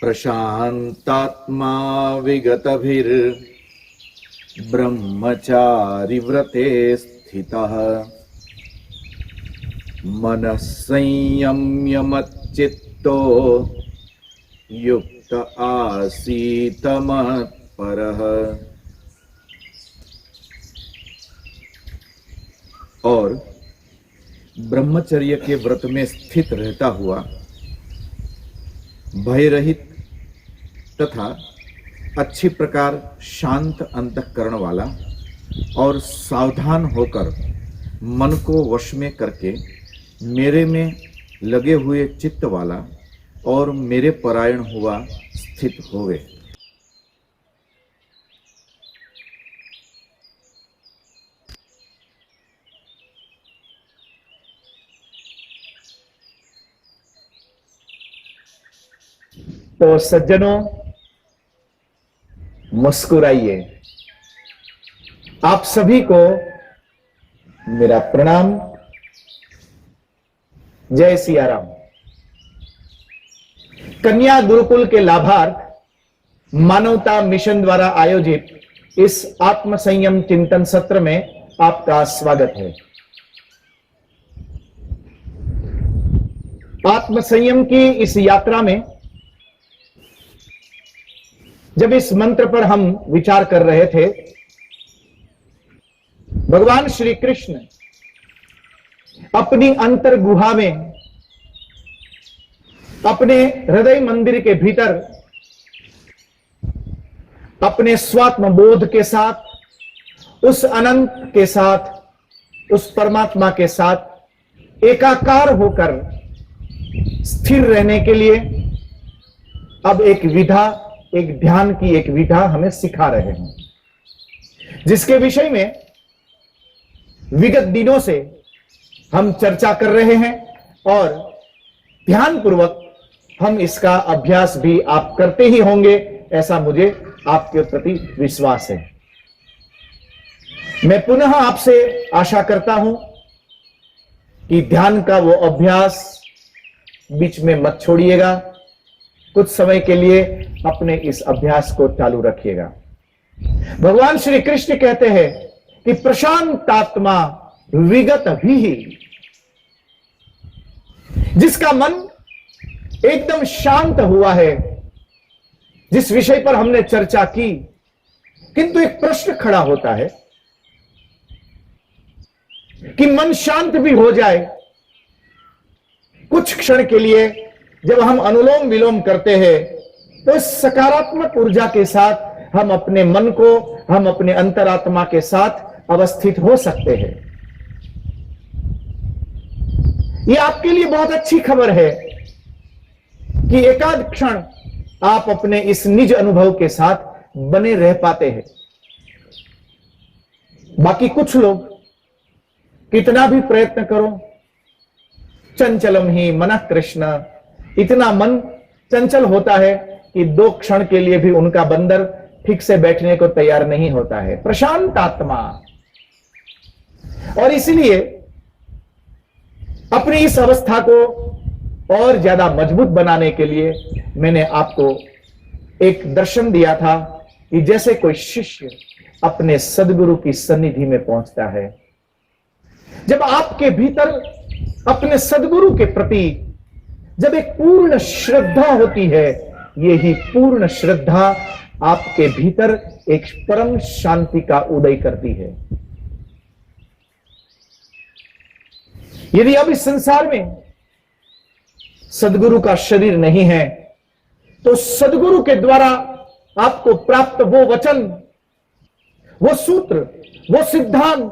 प्रशांतात्मा विगतभिर् ब्रह्मचारि व्रते स्थितः मनः संयम्य मच्चित्तो युक्त आसीत मत्परः। और ब्रह्मचर्य के व्रत में स्थित रहता हुआ भय रहित तथा अच्छी प्रकार शांत अंतःकरण वाला और सावधान होकर मन को वश में करके मेरे में लगे हुए चित्त वाला और मेरे परायण हुआ स्थित होवे। तो सज्जनों, मुस्कुराइए। आप सभी को मेरा प्रणाम। जय सिया राम। कन्या गुरुकुल के लाभार्थ मानवता मिशन द्वारा आयोजित इस आत्म संयम चिंतन सत्र में आपका स्वागत है। आत्म संयम की इस यात्रा में जब इस मंत्र पर हम विचार कर रहे थे, भगवान श्री कृष्ण अपनी अंतर गुहा में, अपने हृदय मंदिर के भीतर, अपने स्वात्म बोध के साथ, उस अनंत के साथ, उस परमात्मा के साथ एकाकार होकर स्थिर रहने के लिए अब एक ध्यान की एक विधा हमें सिखा रहे हैं, जिसके विषय में विगत दिनों से हम चर्चा कर रहे हैं और ध्यान पूर्वक हम इसका अभ्यास भी आप करते ही होंगे, ऐसा मुझे आपके प्रति विश्वास है। मैं पुनः आपसे आशा करता हूं कि ध्यान का वो अभ्यास बीच में मत छोड़िएगा। कुछ समय के लिए अपने इस अभ्यास को चालू रखिएगा। भगवान श्री कृष्ण कहते हैं कि प्रशांतात्मा विगत भी, जिसका मन एकदम शांत हुआ है, जिस विषय पर हमने चर्चा की, किंतु एक प्रश्न खड़ा होता है कि मन शांत भी हो जाए, कुछ क्षण के लिए जब हम अनुलोम विलोम करते हैं तो इस सकारात्मक ऊर्जा के साथ हम अपने मन को, हम अपने अंतरात्मा के साथ अवस्थित हो सकते हैं। यह आपके लिए बहुत अच्छी खबर है कि एकाध क्षण आप अपने इस निज अनुभव के साथ बने रह पाते हैं। बाकी कुछ लोग कितना भी प्रयत्न करो, चंचलम ही मनः कृष्ण, इतना मन चंचल होता है कि 2 क्षण के लिए भी उनका बंदर ठीक से बैठने को तैयार नहीं होता है। प्रशांत आत्मा। और इसलिए अपनी इस अवस्था को और ज्यादा मजबूत बनाने के लिए मैंने आपको एक दर्शन दिया था कि जैसे कोई शिष्य अपने सदगुरु की सन्निधि में पहुंचता है, जब आपके भीतर अपने सदगुरु के प्रति जब एक पूर्ण श्रद्धा होती है, यही पूर्ण श्रद्धा आपके भीतर एक परम शांति का उदय करती है। यदि अब इस संसार में सदगुरु का शरीर नहीं है, तो सदगुरु के द्वारा आपको प्राप्त वो वचन, वो सूत्र, वो सिद्धांत,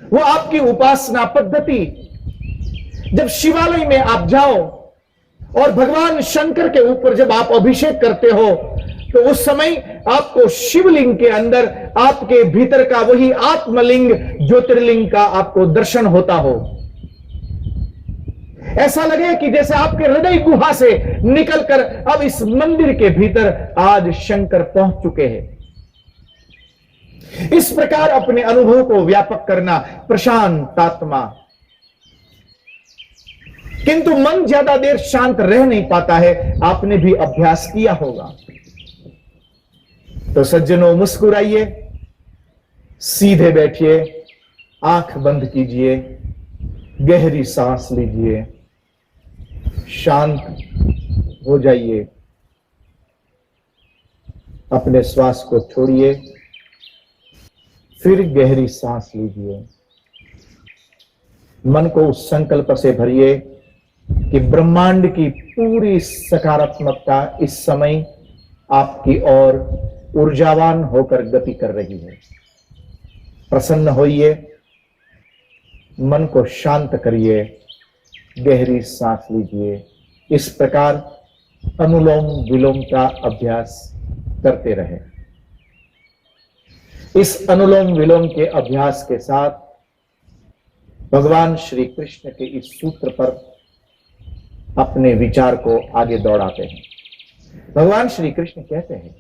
वो आपकी उपासना पद्धति, जब शिवालय में आप जाओ और भगवान शंकर के ऊपर जब आप अभिषेक करते हो, तो उस समय आपको शिवलिंग के अंदर आपके भीतर का वही आत्मलिंग, ज्योतिर्लिंग का आपको दर्शन होता हो। ऐसा लगे कि जैसे आपके हृदय गुहा से निकलकर अब इस मंदिर के भीतर आज शंकर पहुंच चुके हैं। इस प्रकार अपने अनुभव को व्यापक करना प्रशांत आत्मा। किंतु मन ज्यादा देर शांत रह नहीं पाता है। आपने भी अभ्यास किया होगा। तो सज्जनों, मुस्कुराइए, सीधे बैठिए, आंख बंद कीजिए, गहरी सांस लीजिए, शांत हो जाइए, अपने श्वास को छोड़िए, फिर गहरी सांस लीजिए। मन को उस संकल्प से भरिए कि ब्रह्मांड की पूरी सकारात्मकता इस समय आपकी ओर ऊर्जावान होकर गति कर रही है। प्रसन्न होइए, मन को शांत करिए, गहरी सांस लीजिए। इस प्रकार अनुलोम विलोम का अभ्यास करते रहे। इस अनुलोम विलोम के अभ्यास के साथ भगवान श्री कृष्ण के इस सूत्र पर अपने विचार को आगे दौड़ाते हैं। भगवान श्री कृष्ण कहते हैं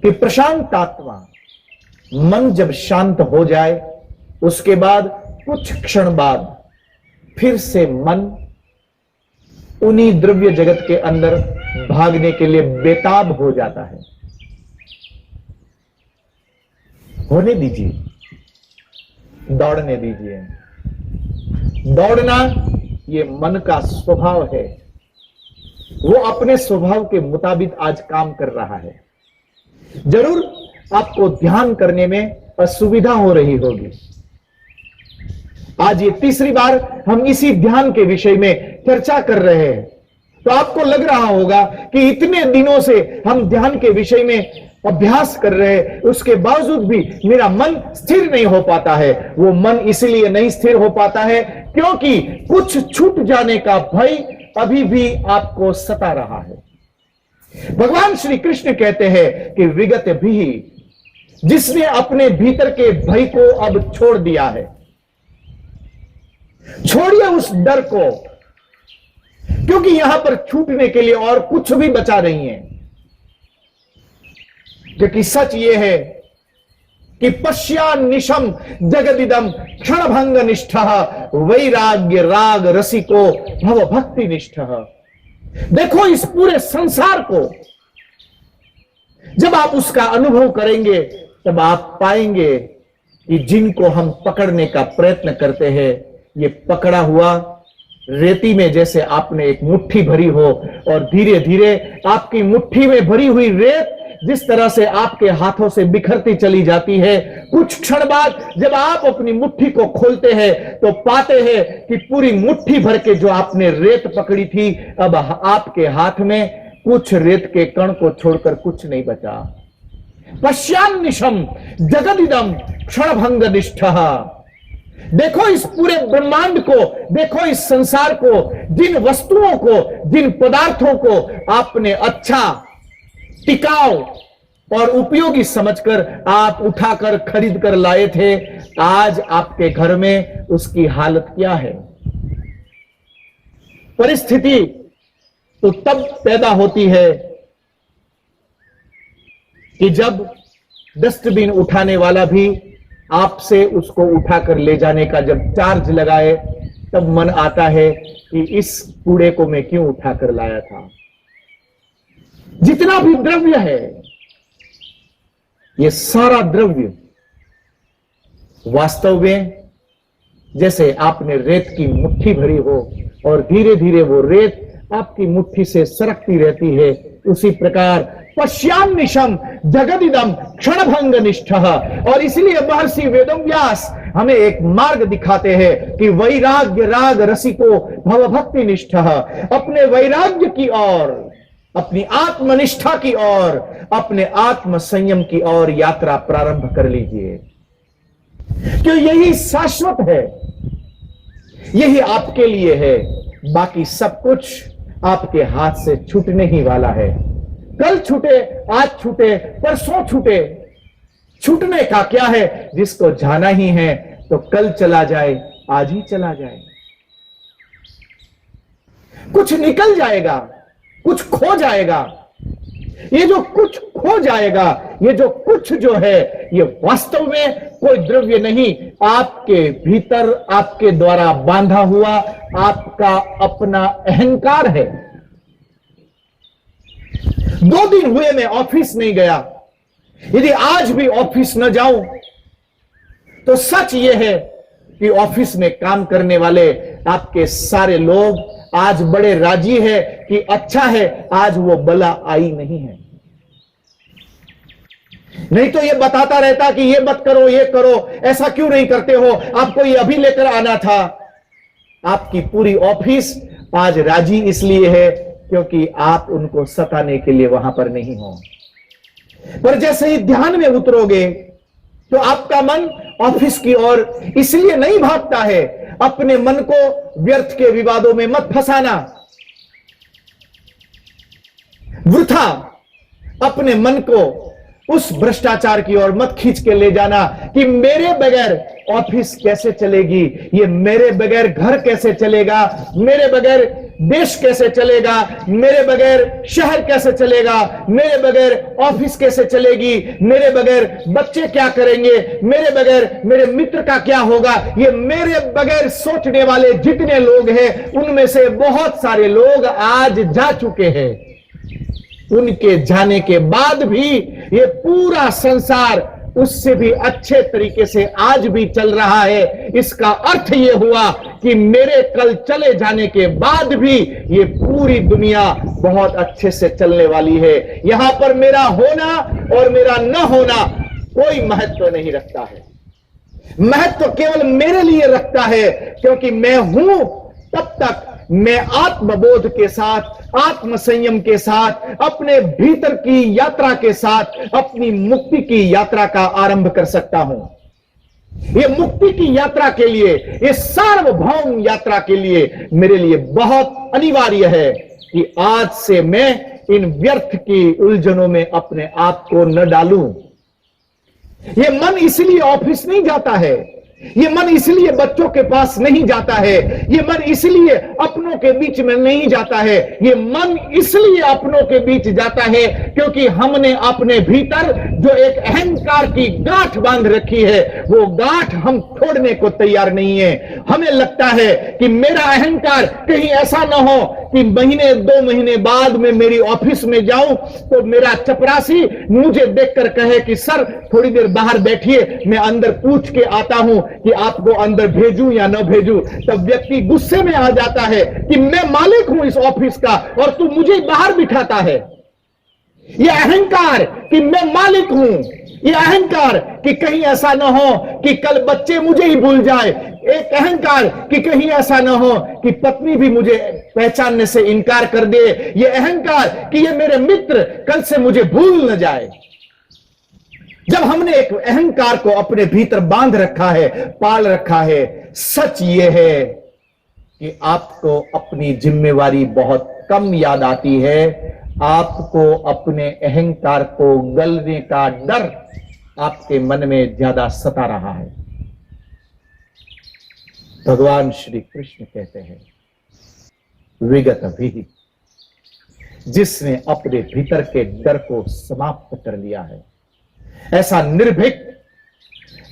कि प्रशांत आत्मा, मन जब शांत हो जाए, उसके बाद कुछ क्षण बाद फिर से मन उन्हीं द्रव्य जगत के अंदर भागने के लिए बेताब हो जाता है। होने दीजिए, दौड़ने दीजिए। दौड़ना ये मन का स्वभाव है। वो अपने स्वभाव के मुताबिक आज काम कर रहा है। जरूर आपको ध्यान करने में असुविधा हो रही होगी। आज ये तीसरी बार हम इसी ध्यान के विषय में चर्चा कर रहे हैं। तो आपको लग रहा होगा कि इतने दिनों से हम ध्यान के विषय में अभ्यास कर रहे हैं, उसके बावजूद भी मेरा मन स्थिर नहीं हो पाता है। वो मन इसलिए नहीं स्थिर हो पाता है क्योंकि कुछ छूट जाने का भय अभी भी आपको सता रहा है। भगवान श्री कृष्ण कहते हैं कि विगत भी, जिसने अपने भीतर के भय को अब छोड़ दिया है, छोड़िए उस डर को, क्योंकि यहां पर छूटने के लिए और कुछ भी बचा नहीं है। क्योंकि सच यह है कि पश्यान्निशम जगदिदम क्षणभंग निष्ठः वैराग्य राग रसिको भव भक्ति निष्ठः। देखो इस पूरे संसार को जब आप उसका अनुभव करेंगे तब आप पाएंगे कि जिनको हम पकड़ने का प्रयत्न करते हैं, ये पकड़ा हुआ रेती में जैसे आपने एक मुट्ठी भरी हो और धीरे धीरे आपकी मुट्ठी में भरी हुई रेत जिस तरह से आपके हाथों से बिखरती चली जाती है, कुछ क्षण बाद जब आप अपनी मुट्ठी को खोलते हैं तो पाते हैं कि पूरी मुट्ठी भर के जो आपने रेत पकड़ी थी, अब आपके हाथ में कुछ रेत के कण को छोड़कर कुछ नहीं बचा। पश्यान्निशम जगदिदम क्षणभंग निष्ठः। देखो इस पूरे ब्रह्मांड को, देखो इस संसार को, जिन वस्तुओं को, जिन पदार्थों को आपने अच्छा, टिकाऊ और उपयोगी समझकर आप उठाकर खरीद कर लाए थे, आज आपके घर में उसकी हालत क्या है। परिस्थिति तो तब पैदा होती है कि जब डस्टबिन उठाने वाला भी आपसे उसको उठाकर ले जाने का जब चार्ज लगाए, तब मन आता है कि इस कूड़े को मैं क्यों उठाकर लाया था। जितना भी द्रव्य है, ये सारा द्रव्य वास्तव में जैसे आपने रेत की मुट्ठी भरी हो और धीरे धीरे वो रेत आपकी मुट्ठी से सरकती रहती है, उसी प्रकार पश्यान्निशम जगदिदम क्षणभंग निष्ठः। और इसलिए महर्षि वेदव्यास हमें एक मार्ग दिखाते हैं कि वैराग्य राग रसिको भव भक्ति निष्ठः। अपने वैराग्य की ओर, अपनी आत्मनिष्ठा की ओर, अपने आत्म संयम की ओर यात्रा प्रारंभ कर लीजिए, क्यों यही शाश्वत है, यही आपके लिए है। बाकी सब कुछ आपके हाथ से छूटने ही वाला है। कल छूटे, आज छूटे, परसों छूटे, छूटने का क्या है। जिसको जाना ही है तो कल चला जाए, आज ही चला जाए। कुछ निकल जाएगा, कुछ खो जाएगा। ये जो कुछ खो जाएगा, ये जो कुछ जो है, ये वास्तव में कोई द्रव्य नहीं, आपके भीतर आपके द्वारा बांधा हुआ आपका अपना अहंकार है। 2 दिन हुए मैं ऑफिस नहीं गया। यदि आज भी ऑफिस न जाऊं तो सच यह है कि ऑफिस में काम करने वाले आपके सारे लोग आज बड़े राजी है कि अच्छा है आज वो बला आई नहीं है। नहीं तो ये बताता रहता कि ये मत करो, ये करो, ऐसा क्यों नहीं करते हो, आपको ये अभी लेकर आना था। आपकी पूरी ऑफिस आज राजी इसलिए है क्योंकि आप उनको सताने के लिए वहां पर नहीं हो। पर जैसे ही ध्यान में उतरोगे तो आपका मन ऑफिस की ओर इसलिए नहीं भागता है। अपने मन को व्यर्थ के विवादों में मत फंसाना, वृथा अपने मन को उस भ्रष्टाचार की ओर मत खींच के ले जाना कि मेरे बगैर ऑफिस कैसे चलेगी, ये मेरे बगैर घर कैसे चलेगा, मेरे बगैर देश कैसे चलेगा, मेरे बगैर शहर कैसे चलेगा, मेरे बगैर ऑफिस कैसे चलेगी, मेरे बगैर बच्चे क्या करेंगे, मेरे बगैर मेरे मित्र का क्या होगा। ये मेरे बगैर सोचने वाले जितने लोग हैं उनमें से बहुत सारे लोग आज जा चुके हैं। उनके जाने के बाद भी ये पूरा संसार उससे भी अच्छे तरीके से आज भी चल रहा है। इसका अर्थ ये हुआ कि मेरे कल चले जाने के बाद भी ये पूरी दुनिया बहुत अच्छे से चलने वाली है। यहां पर मेरा होना और मेरा न होना कोई महत्व नहीं रखता है। महत्व केवल मेरे लिए रखता है क्योंकि मैं हूं तब तक मैं आत्मबोध के साथ, आत्म संयम के साथ, अपने भीतर की यात्रा के साथ अपनी मुक्ति की यात्रा का आरंभ कर सकता हूं। ये मुक्ति की यात्रा के लिए, ये सार्वभौम यात्रा के लिए मेरे लिए बहुत अनिवार्य है कि आज से मैं इन व्यर्थ की उलझनों में अपने आप को न डालूं। ये मन इसलिए ऑफिस नहीं जाता है, ये मन इसलिए बच्चों के पास नहीं जाता है, ये मन इसलिए अपनों के बीच में नहीं जाता है। ये मन इसलिए अपनों के बीच जाता है क्योंकि हमने अपने भीतर जो एक अहंकार की गांठ बांध रखी है वो गांठ हम तोड़ने को तैयार नहीं है। हमें लगता है कि मेरा अहंकार कहीं ऐसा ना हो कि महीने 2 महीने बाद में मेरी ऑफिस में जाऊं तो मेरा चपरासी मुझे देखकर कहे कि सर थोड़ी देर बाहर बैठिए, मैं अंदर पूछ के आता हूं कि आपको अंदर भेजूं या न भेजूं। तब व्यक्ति गुस्से में आ जाता है कि मैं मालिक हूं इस ऑफिस का और तू मुझे बाहर बिठाता है। यह अहंकार कि मैं मालिक हूं, यह अहंकार कि कहीं ऐसा ना हो कि कल बच्चे मुझे ही भूल जाए, एक अहंकार कि कहीं ऐसा ना हो कि पत्नी भी मुझे पहचानने से इनकार कर दे, यह अहंकार कि ये मेरे मित्र कल से मुझे भूल न जाए। जब हमने एक अहंकार को अपने भीतर बांध रखा है, पाल रखा है, सच यह है कि आपको अपनी जिम्मेवारी बहुत कम याद आती है। आपको अपने अहंकार को गलने का डर आपके मन में ज्यादा सता रहा है। भगवान श्री कृष्ण कहते हैं विगत भी, जिसने अपने भीतर के डर को समाप्त कर लिया है, ऐसा निर्भीक,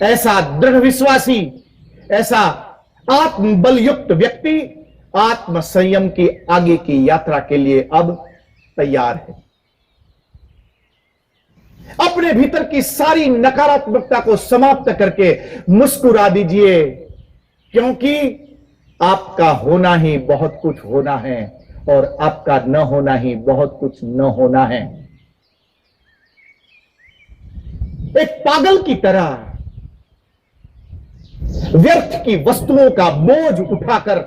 ऐसा दृढ़ विश्वासी, ऐसा आत्मबलयुक्त व्यक्ति आत्म संयम की आगे की यात्रा के लिए अब तैयार है। अपने भीतर की सारी नकारात्मकता को समाप्त करके मुस्कुरा दीजिए, क्योंकि आपका होना ही बहुत कुछ होना है और आपका न होना ही बहुत कुछ न होना है। एक पागल की तरह व्यर्थ की वस्तुओं का बोझ उठाकर,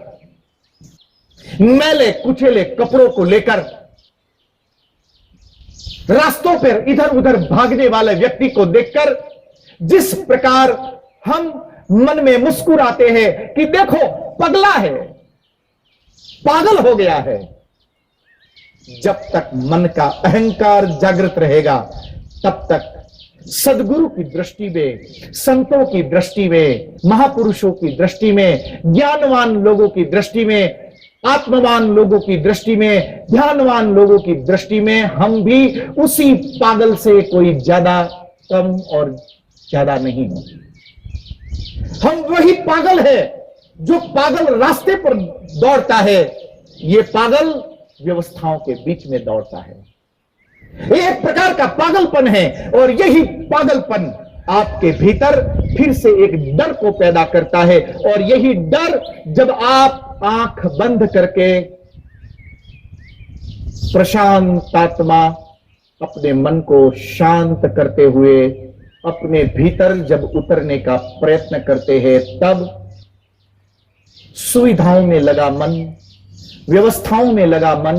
मैले कुचेले कपड़ों को लेकर रास्तों पर इधर उधर भागने वाले व्यक्ति को देखकर जिस प्रकार हम मन में मुस्कुराते हैं कि देखो पगला है, पागल हो गया है, जब तक मन का अहंकार जागृत रहेगा तब तक सदगुरु की दृष्टि में, संतों की दृष्टि में, महापुरुषों की दृष्टि में, ज्ञानवान लोगों की दृष्टि में, आत्मवान लोगों की दृष्टि में, ध्यानवान लोगों की दृष्टि में हम भी उसी पागल से कोई ज्यादा कम और ज्यादा नहीं हो। हम वही पागल है जो पागल रास्ते पर दौड़ता है, ये पागल व्यवस्थाओं के बीच में दौड़ता है। ये एक प्रकार का पागलपन है, और यही पागलपन आपके भीतर फिर से एक डर को पैदा करता है। और यही डर, जब आप आंख बंद करके प्रशांतात्मा अपने मन को शांत करते हुए अपने भीतर जब उतरने का प्रयत्न करते हैं, तब सुविधाओं में लगा मन, व्यवस्थाओं में लगा मन,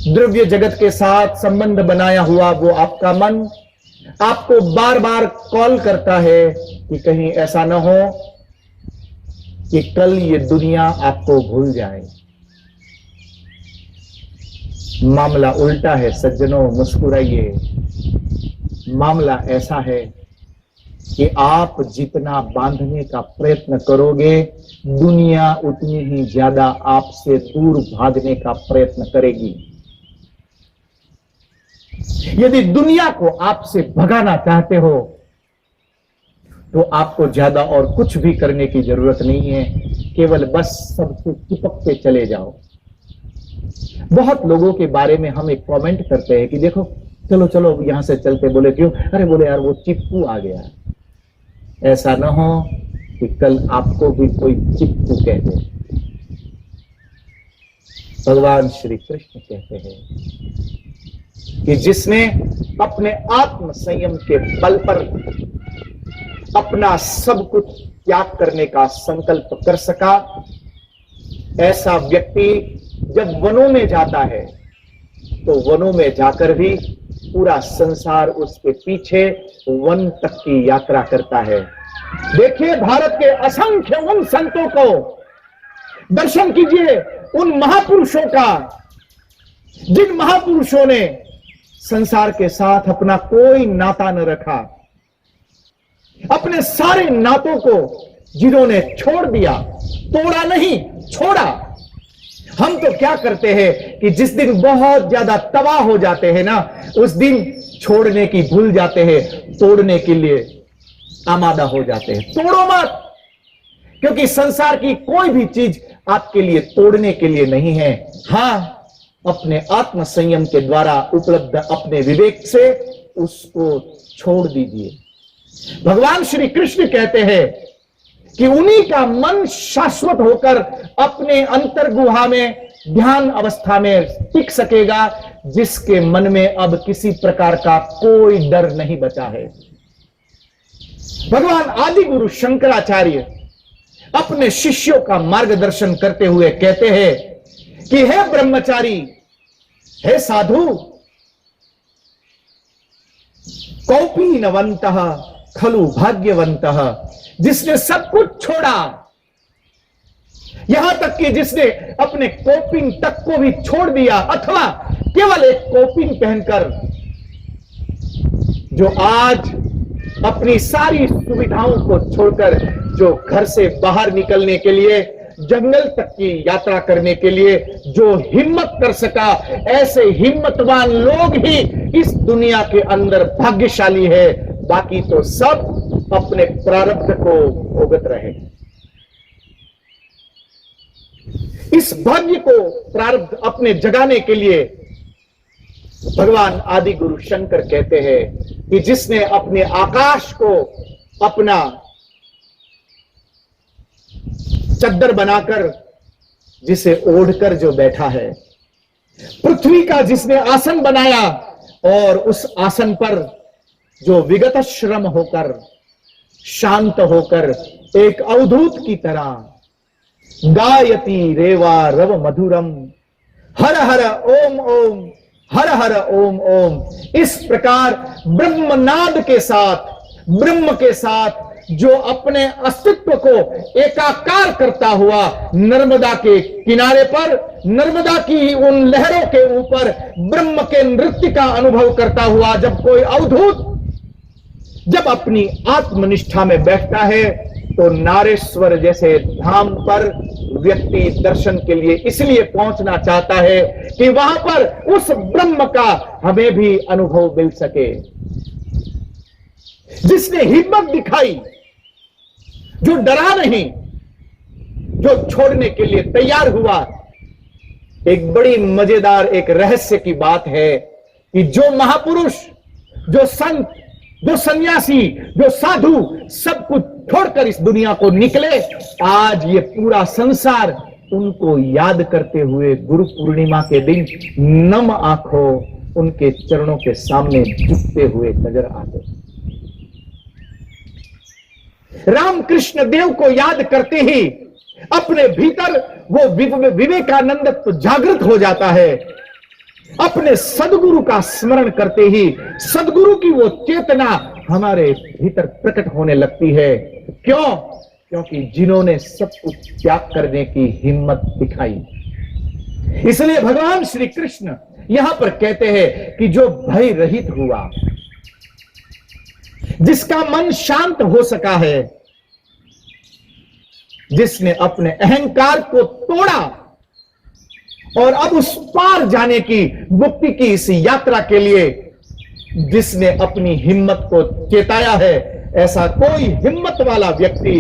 द्रव्य जगत के साथ संबंध बनाया हुआ वो आपका मन आपको बार बार कॉल करता है कि कहीं ऐसा न हो कि कल ये दुनिया आपको भूल जाए। मामला उल्टा है सज्जनों, मुस्कुराइए। मामला ऐसा है कि आप जितना बांधने का प्रयत्न करोगे, दुनिया उतनी ही ज्यादा आपसे दूर भागने का प्रयत्न करेगी। यदि दुनिया को आपसे भगाना चाहते हो तो आपको ज्यादा और कुछ भी करने की जरूरत नहीं है, केवल बस सबसे चिपकते चले जाओ। बहुत लोगों के बारे में हम एक कमेंट करते हैं कि देखो चलो चलो यहां से चलते, बोले क्यों? अरे बोले यार वो चिपकू आ गया। ऐसा ना हो कि कल आपको भी कोई चिपकू कह दे। भगवान श्री कृष्ण कहते हैं कि जिसने अपने आत्म संयम के बल पर अपना सब कुछ त्याग करने का संकल्प कर सका, ऐसा व्यक्ति जब वनों में जाता है तो वनों में जाकर भी पूरा संसार उसके पीछे वन तक की यात्रा करता है। देखिए भारत के असंख्य उन संतों को, दर्शन कीजिए उन महापुरुषों का, जिन महापुरुषों ने संसार के साथ अपना कोई नाता न रखा, अपने सारे नातों को जिन्होंने छोड़ दिया, तोड़ा नहीं छोड़ा। हम तो क्या करते हैं कि जिस दिन बहुत ज्यादा तबाह हो जाते हैं ना, उस दिन छोड़ने की भूल जाते हैं, तोड़ने के लिए आमादा हो जाते हैं। तोड़ो मत, क्योंकि संसार की कोई भी चीज आपके लिए तोड़ने के लिए नहीं है। हां, अपने आत्म संयम के द्वारा उपलब्ध अपने विवेक से उसको छोड़ दीजिए। भगवान श्री कृष्ण कहते हैं कि उन्हीं का मन शाश्वत होकर अपने अंतर गुहा में ध्यान अवस्था में टिक सकेगा, जिसके मन में अब किसी प्रकार का कोई डर नहीं बचा है। भगवान आदि गुरु शंकराचार्य अपने शिष्यों का मार्गदर्शन करते हुए कहते हैं कि हे ब्रह्मचारी, हे साधु, कौपीनवंतः खलु भाग्यवंतः, जिसने सब कुछ छोड़ा, यहां तक कि जिसने अपने कौपीन तक को भी छोड़ दिया, अथवा केवल एक कौपीन पहनकर जो आज अपनी सारी सुविधाओं को छोड़कर जो घर से बाहर निकलने के लिए, जंगल तक की यात्रा करने के लिए जो हिम्मत कर सका, ऐसे हिम्मतवान लोग ही इस दुनिया के अंदर भाग्यशाली है। बाकी तो सब अपने प्रारब्ध को भोगत रहे। इस भाग्य को प्रारब्ध अपने जगाने के लिए भगवान आदि गुरु शंकर कहते हैं कि जिसने अपने आकाश को अपना चद्दर बनाकर जिसे ओढ़कर जो बैठा है, पृथ्वी का जिसने आसन बनाया और उस आसन पर जो विगत श्रम होकर, शांत होकर, एक अवधूत की तरह गायति रेवा रव मधुरम हर हर ओम ओम हर हर ओम ओम, इस प्रकार ब्रह्मनाद के साथ, ब्रह्म के साथ जो अपने अस्तित्व को एकाकार करता हुआ नर्मदा के किनारे पर, नर्मदा की उन लहरों के ऊपर ब्रह्म के नृत्य का अनुभव करता हुआ जब कोई अवधूत जब अपनी आत्मनिष्ठा में बैठता है, तो नारेश्वर जैसे धाम पर व्यक्ति दर्शन के लिए इसलिए पहुंचना चाहता है कि वहां पर उस ब्रह्म का हमें भी अनुभव मिल सके। जिसने हिम्मत दिखाई, जो डरा नहीं, जो छोड़ने के लिए तैयार हुआ। एक बड़ी मजेदार एक रहस्य की बात है कि जो महापुरुष, जो संत, जो सन्यासी, जो साधु सब कुछ छोड़कर इस दुनिया को निकले, आज ये पूरा संसार उनको याद करते हुए गुरु पूर्णिमा के दिन नम आंखों उनके चरणों के सामने झुकते हुए नजर आते। रामकृष्ण देव को याद करते ही अपने भीतर वो विवेकानंद तो जागृत हो जाता है। अपने सदगुरु का स्मरण करते ही सदगुरु की वो चेतना हमारे भीतर प्रकट होने लगती है। क्यों? क्योंकि जिन्होंने सब कुछ त्याग करने की हिम्मत दिखाई। इसलिए भगवान श्री कृष्ण यहां पर कहते हैं कि जो भय रहित हुआ, जिसका मन शांत हो सका है, जिसने अपने अहंकार को तोड़ा और अब उस पार जाने की, मुक्ति की इस यात्रा के लिए जिसने अपनी हिम्मत को चेताया है, ऐसा कोई हिम्मत वाला व्यक्ति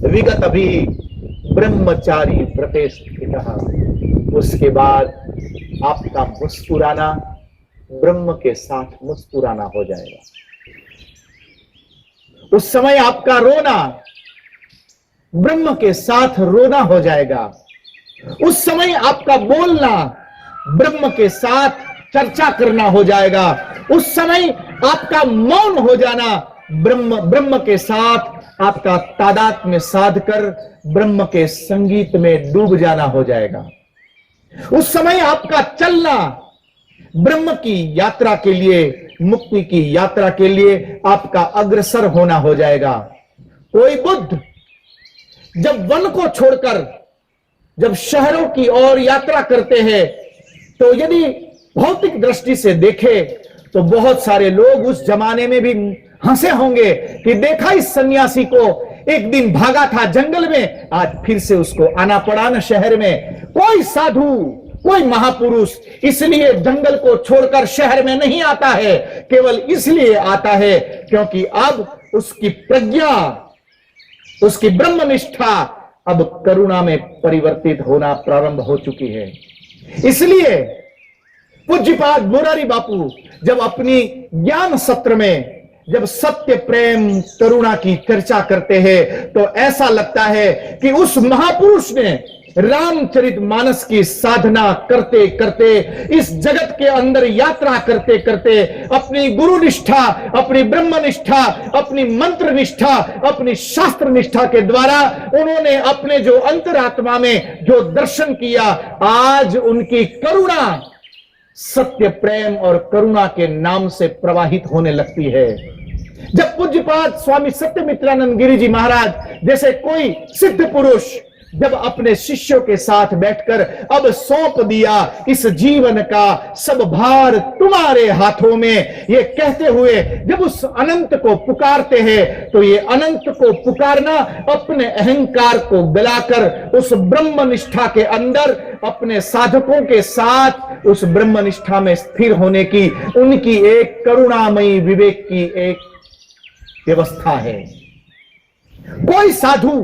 विगत अभी ब्रह्मचारी व्रतेश कहा, उसके बाद आपका मुस्कुराना ब्रह्म के साथ मुस्कुराना हो जाएगा। उस समय आपका रोना ब्रह्म के साथ रोना हो जाएगा। उस समय आपका बोलना ब्रह्म के साथ चर्चा करना हो जाएगा। उस समय आपका मौन हो जाना ब्रह्म के साथ आपका तादात्म्य में साधकर ब्रह्म के संगीत में डूब जाना हो जाएगा। उस समय आपका चलना ब्रह्म की यात्रा के लिए, मुक्ति की यात्रा के लिए आपका अग्रसर होना हो जाएगा। कोई बुद्ध जब वन को छोड़कर जब शहरों की ओर यात्रा करते हैं, तो यदि भौतिक दृष्टि से देखे तो बहुत सारे लोग उस जमाने में भी हंसे होंगे कि देखा इस सन्यासी को, एक दिन भागा था जंगल में, आज फिर से उसको आना पड़ा न शहर में। कोई साधु, कोई महापुरुष इसलिए जंगल को छोड़कर शहर में नहीं आता है, केवल इसलिए आता है क्योंकि अब उसकी प्रज्ञा, उसकी ब्रह्मनिष्ठा अब करुणा में परिवर्तित होना प्रारंभ हो चुकी है। इसलिए पूज्यपाद मुरारी बापू जब अपनी ज्ञान सत्र में जब सत्य, प्रेम, करुणा की चर्चा करते हैं तो ऐसा लगता है कि उस महापुरुष ने रामचरितमानस की साधना करते करते, इस जगत के अंदर यात्रा करते करते अपनी गुरु निष्ठा, अपनी ब्रह्म निष्ठा, अपनी मंत्र निष्ठा, अपनी शास्त्र निष्ठा के द्वारा उन्होंने अपने जो अंतरात्मा में जो दर्शन किया, आज उनकी करुणा सत्य, प्रेम और करुणा के नाम से प्रवाहित होने लगती है। जब पूज्यपाद स्वामी सत्यमित्रानंद गिरि जी महाराज जैसे कोई सिद्ध पुरुष जब अपने शिष्यों के साथ बैठकर अब सौंप दिया इस जीवन का सब भार तुम्हारे हाथों में, ये कहते हुए जब उस अनंत को पुकारते हैं, तो ये अनंत को पुकारना अपने अहंकार को गलाकर उस ब्रह्म निष्ठा के अंदर अपने साधकों के साथ उस ब्रह्म निष्ठा में स्थिर होने की उनकी एक करुणामयी विवेक की एक व्यवस्था है। कोई साधु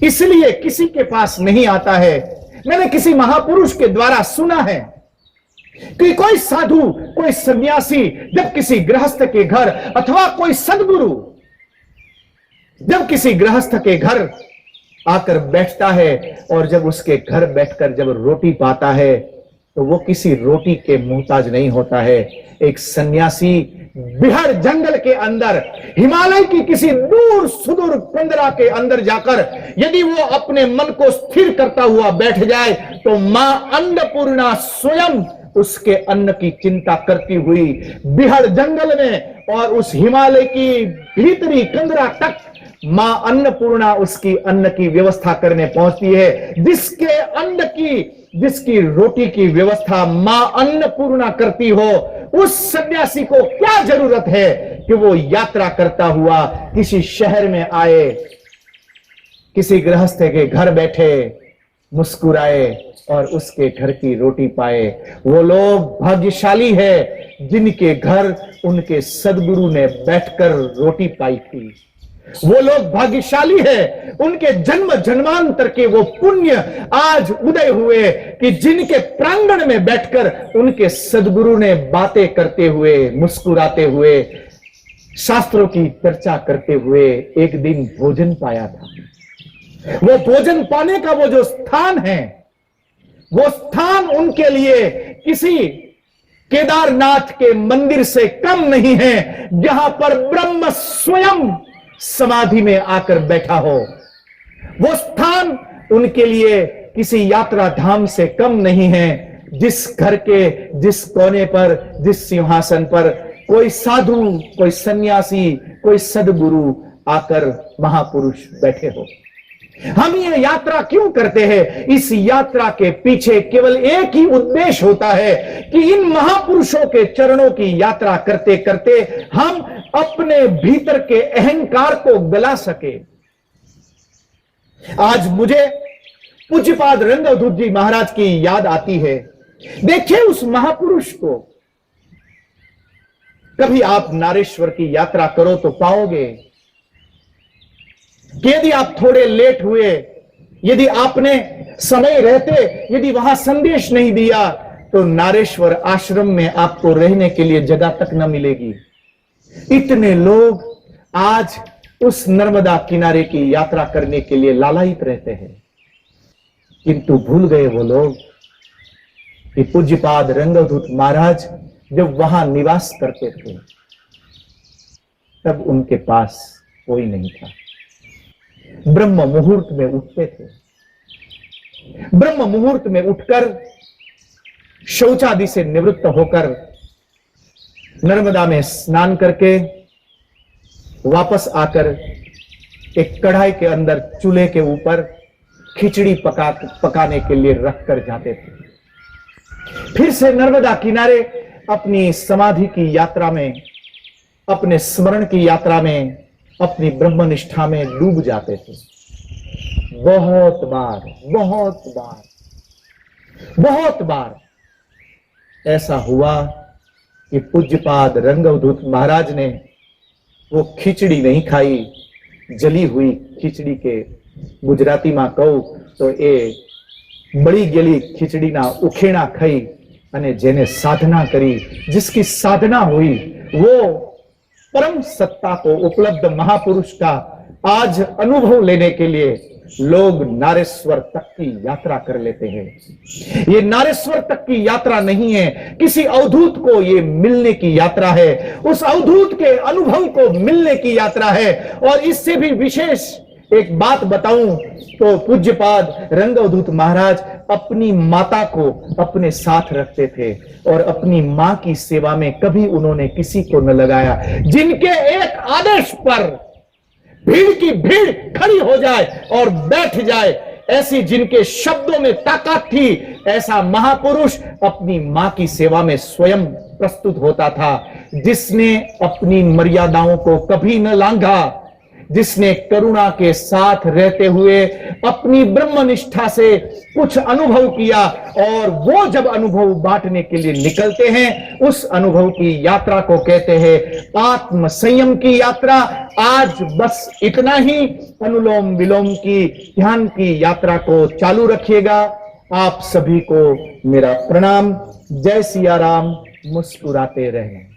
इसलिए किसी के पास नहीं आता है। मैंने किसी महापुरुष के द्वारा सुना है कि कोई साधु, कोई सन्यासी जब किसी गृहस्थ के घर अथवा कोई सद्गुरु जब किसी गृहस्थ के घर आकर बैठता है और जब उसके घर बैठकर जब रोटी पाता है तो वो किसी रोटी के मोहताज नहीं होता है। एक सन्यासी बिहार जंगल के अंदर, हिमालय की किसी दूर सुदूर कुंदरा के अंदर जाकर यदि वो अपने मन को स्थिर करता हुआ बैठ जाए तो मां अन्नपूर्णा स्वयं उसके अन्न की चिंता करती हुई बिहार जंगल में और उस हिमालय की भीतरी कुंदरा तक मां अन्नपूर्णा उसकी अन्न की व्यवस्था करने पहुंचती है। जिसकी रोटी की व्यवस्था मां अन्नपूर्णा करती हो, उस सन्यासी को क्या जरूरत है कि वो यात्रा करता हुआ किसी शहर में आए, किसी गृहस्थ के घर बैठे, मुस्कुराए और उसके घर की रोटी पाए। वो लोग भाग्यशाली है जिनके घर उनके सद्गुरु ने बैठकर रोटी पाई थी। वो लोग भाग्यशाली है, उनके जन्म जन्मांतर के वो पुण्य आज उदय हुए कि जिनके प्रांगण में बैठकर उनके सद्गुरु ने बातें करते हुए, मुस्कुराते हुए, शास्त्रों की चर्चा करते हुए एक दिन भोजन पाया था। वो भोजन पाने का वो जो स्थान है, वो स्थान उनके लिए किसी केदारनाथ के मंदिर से कम नहीं है, जहां पर ब्रह्म स्वयं समाधि में आकर बैठा हो। वो स्थान उनके लिए किसी यात्रा धाम से कम नहीं है, जिस घर के जिस कोने पर, जिस सिंहासन पर कोई साधु, कोई सन्यासी, कोई सद्गुरु आकर महापुरुष बैठे हो। हम ये यात्रा क्यों करते हैं? इस यात्रा के पीछे केवल एक ही उद्देश्य होता है कि इन महापुरुषों के चरणों की यात्रा करते करते हम अपने भीतर के अहंकार को गला सके। आज मुझे पूज्यपाद रंगअवधूत जी महाराज की याद आती है। देखिए उस महापुरुष को। कभी आप नारेश्वर की यात्रा करो तो पाओगे कि यदि आप थोड़े लेट हुए, यदि आपने समय रहते यदि वहां संदेश नहीं दिया, तो नारेश्वर आश्रम में आपको रहने के लिए जगह तक न मिलेगी। इतने लोग आज उस नर्मदा किनारे की यात्रा करने के लिए लालायित रहते हैं, किंतु भूल गए वो लोग कि पूज्यपाद रंगअवधूत महाराज जब वहां निवास करते थे तब उनके पास कोई नहीं था। ब्रह्म मुहूर्त में उठते थे, ब्रह्म मुहूर्त में उठकर शौचादि से निवृत्त होकर नर्मदा में स्नान करके वापस आकर एक कढ़ाई के अंदर चूल्हे के ऊपर खिचड़ी पकाने के लिए रखकर जाते थे। फिर से नर्मदा किनारे अपनी समाधि की यात्रा में, अपने स्मरण की यात्रा में, अपनी ब्रह्मनिष्ठा में डूब जाते थे। बहुत बार ऐसा हुआ कि पूज्यपाद रंगअवधूत महाराज ने वो खिचड़ी नहीं खाई, जली हुई खिचड़ी के गुजराती में कहूं तो ए बड़ी गेली खिचड़ी ना उखेड़ा खाई अने जेने साधना करी, जिसकी साधना हुई वो परम सत्ता को उपलब्ध महापुरुष का आज अनुभव लेने के लिए लोग नारेश्वर तक की यात्रा कर लेते हैं। ये नारेश्वर तक की यात्रा नहीं है, किसी अवधूत को ये मिलने की यात्रा है, उस अवधूत के अनुभव को मिलने की यात्रा है। और इससे भी विशेष एक बात बताऊं तो पूज्यपाद रंगअवधूत महाराज अपनी माता को अपने साथ रखते थे और अपनी मां की सेवा में कभी उन्होंने किसी को न लगाया। जिनके एक आदेश पर भीड़ की भीड़ खड़ी हो जाए और बैठ जाए, ऐसी जिनके शब्दों में ताकत थी, ऐसा महापुरुष अपनी मां की सेवा में स्वयं प्रस्तुत होता था। जिसने अपनी मर्यादाओं को कभी न लांघा, जिसने करुणा के साथ रहते हुए अपनी ब्रह्मनिष्ठा से कुछ अनुभव किया, और वो जब अनुभव बांटने के लिए निकलते हैं, उस अनुभव की यात्रा को कहते हैं आत्म संयम की यात्रा। आज बस इतना ही, अनुलोम विलोम की, ध्यान की यात्रा को चालू रखिएगा। आप सभी को मेरा प्रणाम। जय सिया राम। मुस्कुराते रहना।